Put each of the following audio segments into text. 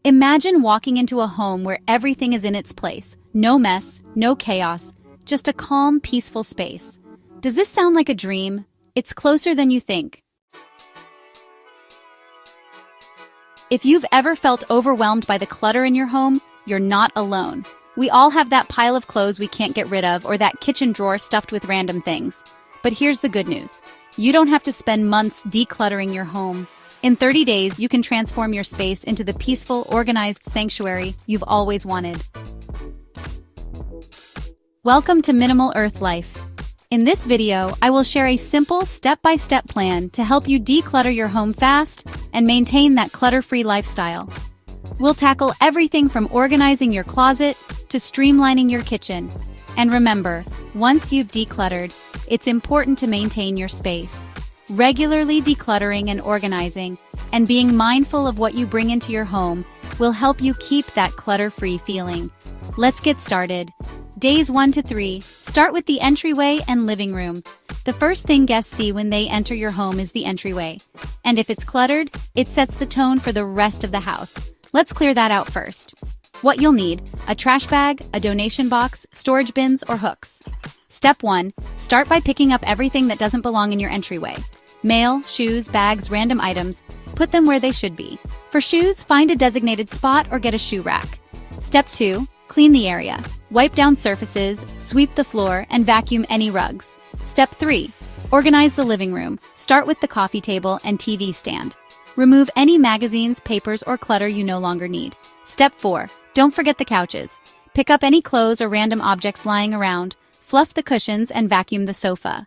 Imagine walking into a home where everything is in its place. No mess, no chaos, just a calm, peaceful space. Does this sound like a dream? It's closer than you think. If you've ever felt overwhelmed by the clutter in your home, you're not alone. We all have that pile of clothes we can't get rid of or that kitchen drawer stuffed with random things. But here's the good news. You don't have to spend months decluttering your home. In 30 days, you can transform your space into the peaceful, organized sanctuary you've always wanted. Welcome to Minimal Earth Life. In this video, I will share a simple step-by-step plan to help you declutter your home fast and maintain that clutter-free lifestyle. We'll tackle everything from organizing your closet to streamlining your kitchen. And remember, once you've decluttered, it's important to maintain your space. Regularly decluttering and organizing, and being mindful of what you bring into your home will help you keep that clutter-free feeling. Let's get started. Days 1 to 3, start with the entryway and living room. The first thing guests see when they enter your home is the entryway. And if it's cluttered, it sets the tone for the rest of the house. Let's clear that out first. What you'll need: a trash bag, a donation box, storage bins, or hooks. Step 1, start by picking up everything that doesn't belong in your entryway. Mail, shoes, bags, random items, put them where they should be. For shoes, find a designated spot or get a shoe rack. Step 2, clean the area. Wipe down surfaces, sweep the floor, and vacuum any rugs. Step 3, organize the living room. Start with the coffee table and TV stand. Remove any magazines, papers, or clutter you no longer need. Step 4, don't forget the couches. Pick up any clothes or random objects lying around, fluff the cushions, and vacuum the sofa.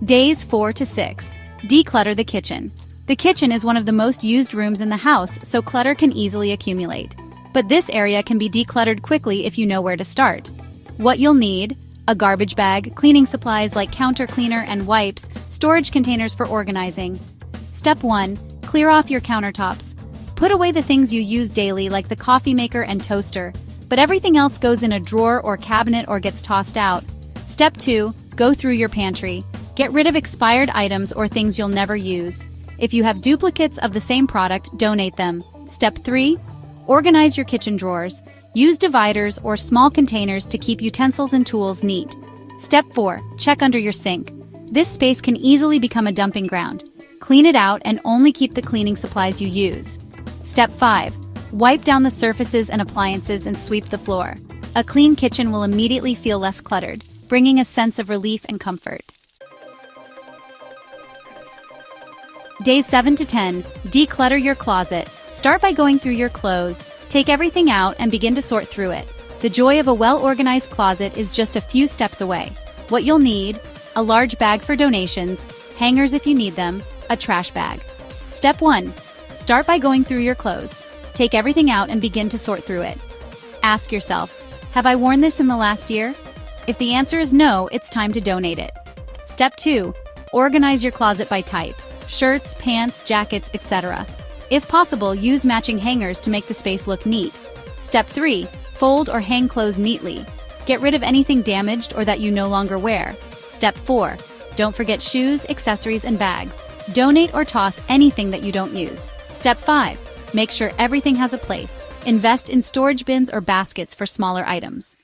Days 4 to 6, declutter the kitchen. The kitchen is one of the most used rooms in the house, so clutter can easily accumulate. But this area can be decluttered quickly if you know where to start. What you'll need: a garbage bag, cleaning supplies like counter cleaner and wipes, storage containers for organizing. Step 1, clear off your countertops. Put away the things you use daily like the coffee maker and toaster, but everything else goes in a drawer or cabinet or gets tossed out. Step 2, go through your pantry. Get rid of expired items or things you'll never use. If you have duplicates of the same product, donate them. Step 3, organize your kitchen drawers. Use dividers or small containers to keep utensils and tools neat. Step 4, check under your sink. This space can easily become a dumping ground. Clean it out and only keep the cleaning supplies you use. Step 5, wipe down the surfaces and appliances and sweep the floor. A clean kitchen will immediately feel less cluttered, bringing a sense of relief and comfort. Days 7 to 10, declutter your closet. Start by going through your clothes. Take everything out and begin to sort through it. The joy of a well-organized closet is just a few steps away. What you'll need: a large bag for donations, hangers if you need them, a trash bag. Step 1, start by going through your clothes. Take everything out and begin to sort through it. Ask yourself, have I worn this in the last year? If the answer is no, it's time to donate it. Step 2, organize your closet by type: shirts, pants, jackets, etc. If possible, use matching hangers to make the space look neat. Step 3, fold or hang clothes neatly. Get rid of anything damaged or that you no longer wear. Step 4, don't forget shoes, accessories, and bags. Donate or toss anything that you don't use. Step 5, make sure everything has a place. Invest in storage bins or baskets for smaller items.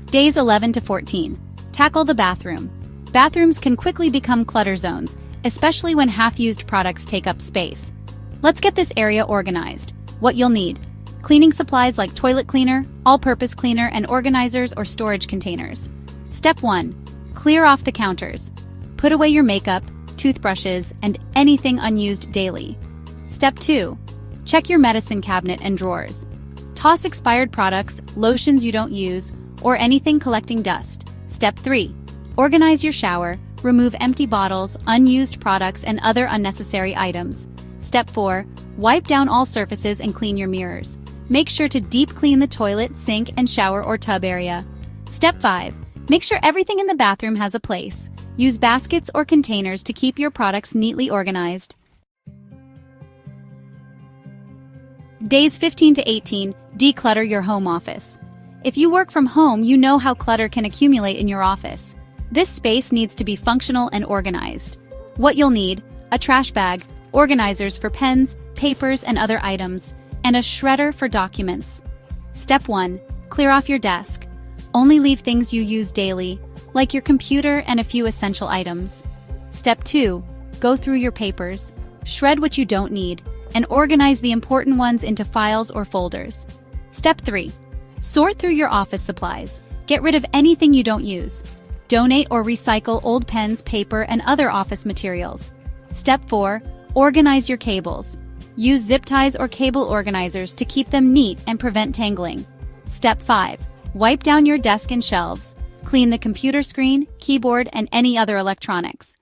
Days 11 to 14, tackle the bathroom. Bathrooms can quickly become clutter zones, especially when half-used products take up space. Let's get this area organized. What you'll need: cleaning supplies like toilet cleaner, all-purpose cleaner, and organizers or storage containers. Step 1, clear off the counters. Put away your makeup, toothbrushes, and anything unused daily. Step 2, check your medicine cabinet and drawers. Toss expired products, lotions you don't use, or anything collecting dust. Step 3, organize your shower. Remove empty bottles, unused products, and other unnecessary items. Step 4, wipe down all surfaces and clean your mirrors. Make sure to deep clean the toilet, sink, and shower or tub area. Step 5, make sure everything in the bathroom has a place. Use baskets or containers to keep your products neatly organized. Days 15 to 18, declutter your home office. If you work from home, you know how clutter can accumulate in your office. This space needs to be functional and organized. What you'll need: a trash bag, organizers for pens, papers, and other items, and a shredder for documents. Step 1. Clear off your desk. Only leave things you use daily, like your computer and a few essential items. Step 2. Go through your papers. Shred what you don't need, and organize the important ones into files or folders. Step 3. Sort through your office supplies. Get rid of anything you don't use. Donate or recycle old pens, paper, and other office materials. Step 4. Organize your cables. Use zip ties or cable organizers to keep them neat and prevent tangling. Step 5. Wipe down your desk and shelves. Clean the computer screen, keyboard, and any other electronics.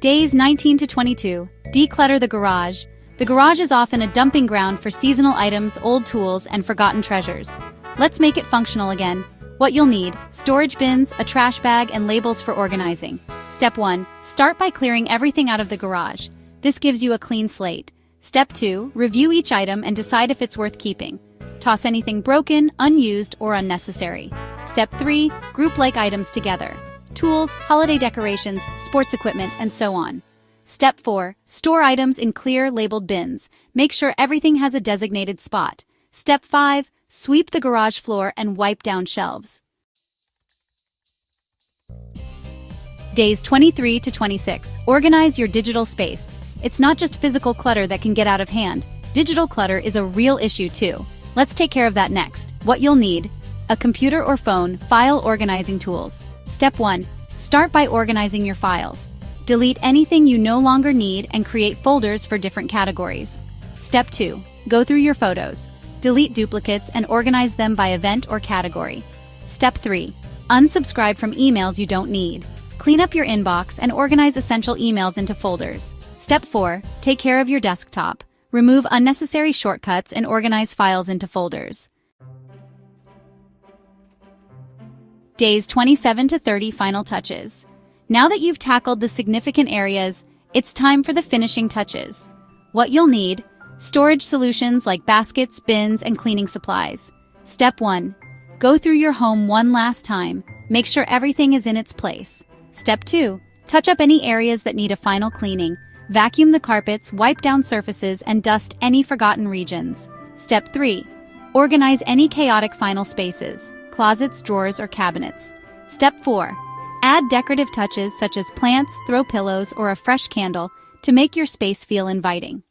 Days 19 to 22. Declutter the garage. The garage is often a dumping ground for seasonal items, old tools, and forgotten treasures. Let's make it functional again. What you'll need: storage bins, a trash bag, and labels for organizing. Step 1. Start by clearing everything out of the garage. This gives you a clean slate. Step 2. Review each item and decide if it's worth keeping. Toss anything broken, unused, or unnecessary. Step 3. Group like items together: tools, holiday decorations, sports equipment, and so on. Step 4. Store items in clear, labeled bins. Make sure everything has a designated spot. Step 5. Sweep the garage floor and wipe down shelves. Days 23 to 26. Organize your digital space. It's not just physical clutter that can get out of hand. Digital clutter is a real issue too. Let's take care of that next. What you'll need: a computer or phone, file organizing tools. Step 1. Start by organizing your files. Delete anything you no longer need and create folders for different categories. Step 2. Go through your photos. Delete duplicates and organize them by event or category. Step 3. Unsubscribe from emails you don't need. Clean up your inbox and organize essential emails into folders. Step 4. Take care of your desktop. Remove unnecessary shortcuts and organize files into folders. Days 27 to 30. Final touches. Now that you've tackled the significant areas, it's time for the finishing touches. What you'll need: storage solutions like baskets, bins, and cleaning supplies. Step 1. Go through your home one last time. Make sure everything is in its place. Step 2. Touch up any areas that need a final cleaning. Vacuum the carpets, wipe down surfaces, and dust any forgotten regions. Step 3. Organize any chaotic final spaces: closets, drawers, or cabinets. Step 4. Add decorative touches such as plants, throw pillows, or a fresh candle to make your space feel inviting.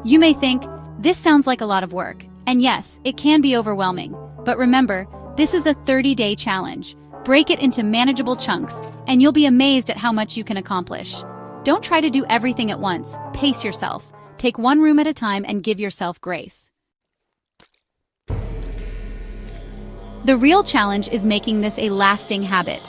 You may think, this sounds like a lot of work, and yes, it can be overwhelming. But remember, this is a 30-day challenge. Break it into manageable chunks, and you'll be amazed at how much you can accomplish. Don't try to do everything at once. Pace yourself. Take one room at a time and give yourself grace. The real challenge is making this a lasting habit.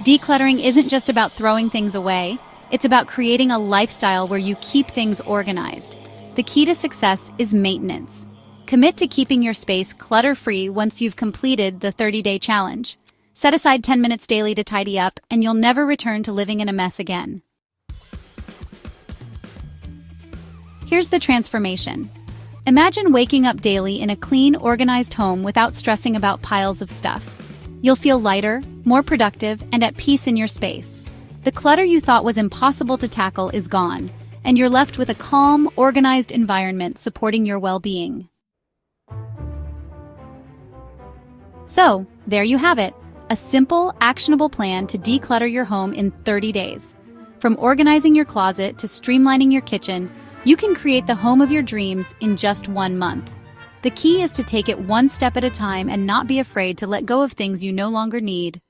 Decluttering isn't just about throwing things away. It's about creating a lifestyle where you keep things organized. The key to success is maintenance. Commit to keeping your space clutter-free once you've completed the 30-day challenge. Set aside 10 minutes daily to tidy up, and you'll never return to living in a mess again. Here's the transformation. Imagine waking up daily in a clean, organized home without stressing about piles of stuff. You'll feel lighter, more productive, and at peace in your space. The clutter you thought was impossible to tackle is gone, and you're left with a calm, organized environment supporting your well-being. So, there you have it. A simple, actionable plan to declutter your home in 30 days. From organizing your closet to streamlining your kitchen, you can create the home of your dreams in just 1 month. The key is to take it one step at a time and not be afraid to let go of things you no longer need.